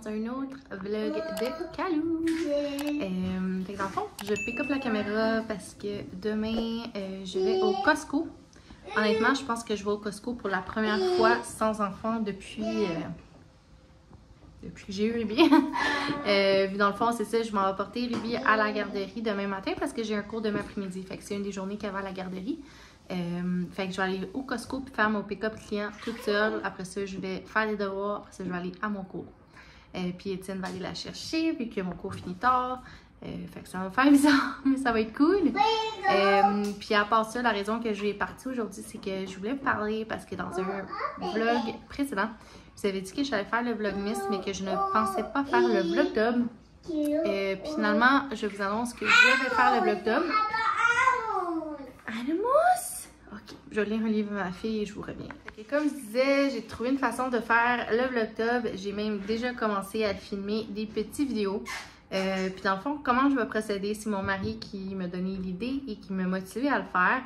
dans un autre vlog de Calou. Fait que dans le fond, je pick up la caméra parce que demain, je vais au Costco. Honnêtement, je pense que je vais au Costco pour la première fois sans enfant depuis que j'ai eu Ruby. Dans le fond, c'est ça, je m'en vais porter Ruby à la garderie demain matin parce que j'ai un cours demain après-midi. Fait que c'est une des journées qu'elle va à la garderie. Fait que je vais aller au Costco puis faire mon pick-up client toute seule. Après ça, je vais faire les devoirs. Après ça, je vais aller à mon cours. Puis Étienne va aller la chercher vu que mon cours finit tard. Fait que ça va me faire bizarre, mais ça va être cool. Puis à part ça, la raison que je vais partir aujourd'hui, c'est que je voulais vous parler parce que dans un vlog précédent, je vous avais dit que j'allais faire le vlogmas, mais que je ne pensais pas faire le vlogdub. Puis finalement, je vous annonce que je vais faire le vlogdub. Animus! Ok, je vais lire un livre à ma fille et je vous reviens. Okay, comme je disais, j'ai trouvé une façon de faire le vlogdub. J'ai même déjà commencé à filmer des petites vidéos. Puis dans le fond, comment je vais procéder? C'est mon mari qui m'a donné l'idée et qui m'a motivé à le faire.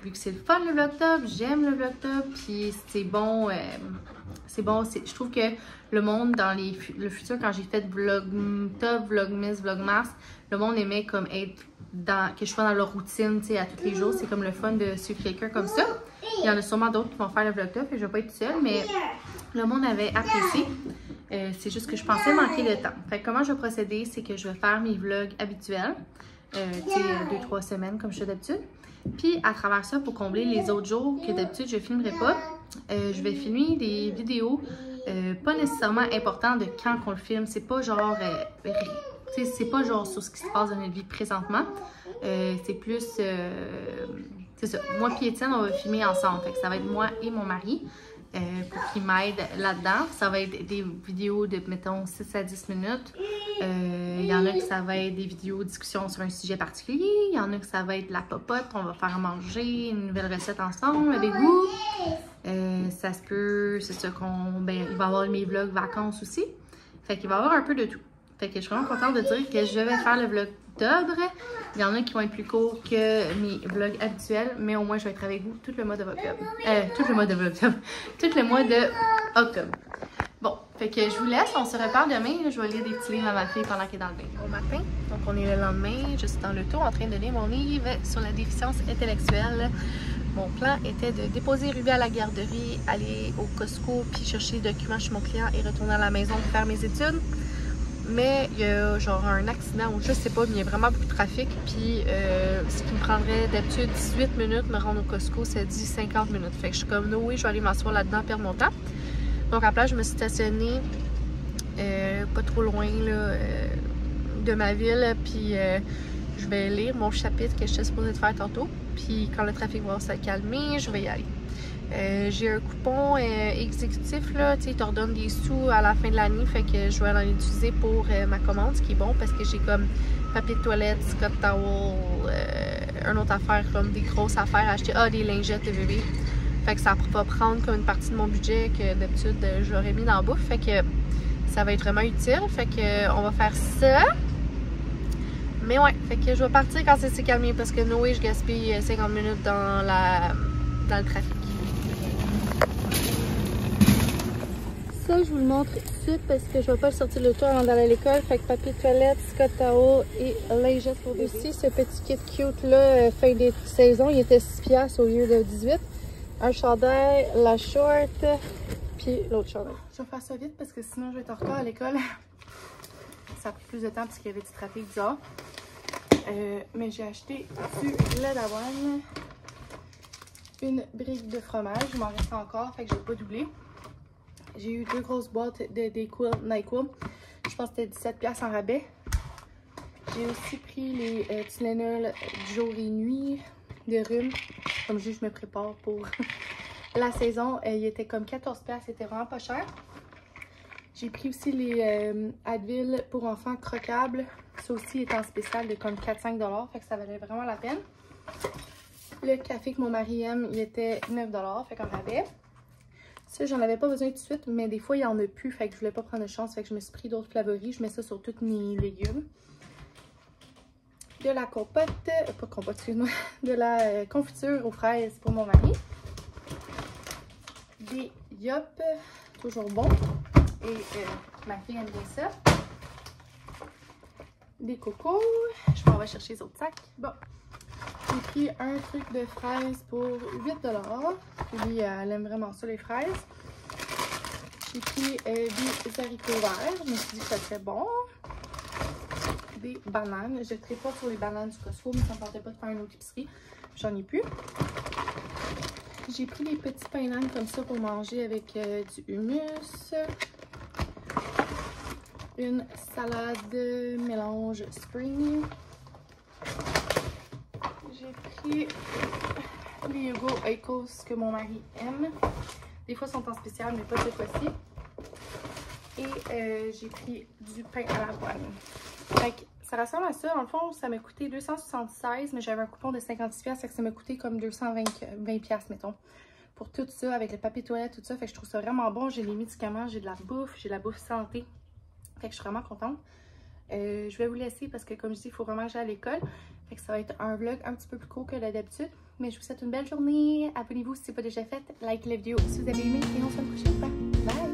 Vu que c'est le fun le vlogdub, j'aime le vlogdub, puis c'est bon, je trouve que le monde dans le futur, quand j'ai fait vlogtub, vlogmas, vlogmas, le monde aimait comme être que je sois dans leur routine, tu sais, à tous les jours. C'est comme le fun de suivre quelqu'un comme ça. Il y en a sûrement d'autres qui vont faire le vlogtub et je vais pas être seule, mais le monde avait apprécié. C'est juste que je pensais manquer de temps. Fait que comment je vais procéder, c'est que je vais faire mes vlogs habituels, tu sais, 2-3 semaines comme je fais d'habitude. Puis à travers ça, pour combler les autres jours que d'habitude je filmerai pas, je vais filmer des vidéos pas nécessairement importantes de quand qu'on le filme. C'est pas genre, c'est pas genre sur ce qui se passe dans notre vie présentement. C'est plus, c'est ça. Moi et Étienne, on va filmer ensemble. Fait que ça va être moi et mon mari. Pour qu'il m'aide là-dedans. Ça va être des vidéos de, mettons, 6 à 10 minutes. Il y en a que ça va être des vidéos de discussion sur un sujet particulier. Il y en a que ça va être de la popote. On va faire manger une nouvelle recette ensemble avec vous. Ça se peut, c'est ça qu'on... Ben, il va y avoir mes vlogs vacances aussi. Fait qu'il va y avoir un peu de tout. Fait que je suis vraiment contente de dire que je vais faire le vlog d'octobre. Il y en a qui vont être plus courts que mes vlogs habituels, mais au moins je vais être avec vous tout le mois de octobre. Tout le mois de octobre. Bon, fait que je vous laisse, on se repart demain. Je vais lire des petits livres à ma fille pendant qu'elle est dans le bain. Bon matin, donc on est le lendemain, je suis dans l'auto en train de lire mon livre sur la déficience intellectuelle. Mon plan était de déposer Ruby à la garderie, aller au Costco, puis chercher des documents chez mon client et retourner à la maison pour faire mes études. Mais il y a genre un accident ou je sais pas, mais il y a vraiment beaucoup de trafic. Puis ce qui me prendrait d'habitude 18 minutes me rendre au Costco, c'est dit 50 minutes. Fait que je suis comme no way, je vais aller m'asseoir là-dedans, perdre mon temps. Donc à la place, je me suis stationnée pas trop loin là, de ma ville. Puis je vais lire mon chapitre que j'étais supposée de faire tantôt. Puis quand le trafic va se calmer, je vais y aller. J'ai un coupon exécutif, là, tu sais, il te redonne des sous à la fin de l'année, fait que je vais en utiliser pour ma commande, ce qui est bon parce que j'ai comme papier de toilette, Scott Towel, une autre affaire, comme des grosses affaires à acheter, des lingettes de bébé. Fait que ça va prendre comme une partie de mon budget que d'habitude j'aurais mis dans la bouffe, fait que ça va être vraiment utile, fait que on va faire ça. Mais ouais, fait que je vais partir quand c'est calmé parce que Noé, je gaspille 50 minutes dans le trafic. Ça, je vous le montre tout de suite parce que je vais pas sortir le tour avant d'aller à l'école. Fait que papier de toilette, Scott Towel et lingette pour bébé. Ici, ce petit kit cute là, fin de saison, il était 6$ au lieu de 18. Un chandail, la short, puis l'autre chandail. Je vais faire ça vite parce que sinon je vais être en retard à l'école. Ça a pris plus de temps parce qu'il y avait du trafic bizarre. Mais j'ai acheté du lait d'avoine, une brique de fromage, il m'en reste encore, fait que je vais pas doubler. J'ai eu 2 grosses boîtes de NyQuil. Je pense que c'était 17$ en rabais. J'ai aussi pris les Tylenol jour et nuit de rhume. Comme je me prépare pour la saison. Il était comme 14$, c'était vraiment pas cher. J'ai pris aussi les Advil pour enfants croquables. Ça aussi est en spécial de comme 4-5$. Fait que ça valait vraiment la peine. Le café que mon mari aime, il était 9$. Fait qu'en rabais. Ça, j'en avais pas besoin tout de suite, mais des fois, il y en a plus. Fait que je voulais pas prendre de chance. Fait que je me suis pris d'autres flavoris. Je mets ça sur tous mes légumes. De la compote, pas compote, excuse-moi. De la confiture aux fraises pour mon mari. Des Yop, toujours bon. Et Ma fille aime bien ça. Des cocos. Je m'en vais chercher les autres sacs. Bon. J'ai pris un truc de fraises pour 8 $. Puis elle aime vraiment ça, les fraises. J'ai pris des haricots verts. Je me suis dit que ça serait bon. Des bananes. Je ne traite pas sur les bananes du Costco, mais ça ne me tentait pas de faire une autre épicerie. J'en ai plus. J'ai pris des petits pains d'âne comme ça pour manger avec du hummus. Une salade mélange spring. J'ai pris les Hugo Icos que mon mari aime. Des fois, ils sont en spécial, mais pas cette fois-ci. Et j'ai pris du pain à l'avoine. Fait que ça ressemble à ça. Dans le fond, ça m'a coûté 276, mais j'avais un coupon de 56$, fait que ça m'a coûté comme 220$, mettons. Pour tout ça, avec le papier toilette, tout ça. Fait que je trouve ça vraiment bon. J'ai les médicaments, j'ai de la bouffe santé. Fait que je suis vraiment contente. Je vais vous laisser parce que, comme je dis, il faut vraiment que j'aille à l'école. Fait que ça va être un vlog un petit peu plus court que d'habitude. Mais je vous souhaite une belle journée. Abonnez-vous si ce n'est pas déjà fait. Like la vidéo si vous avez aimé. Et on se voit la prochaine fois. Bye!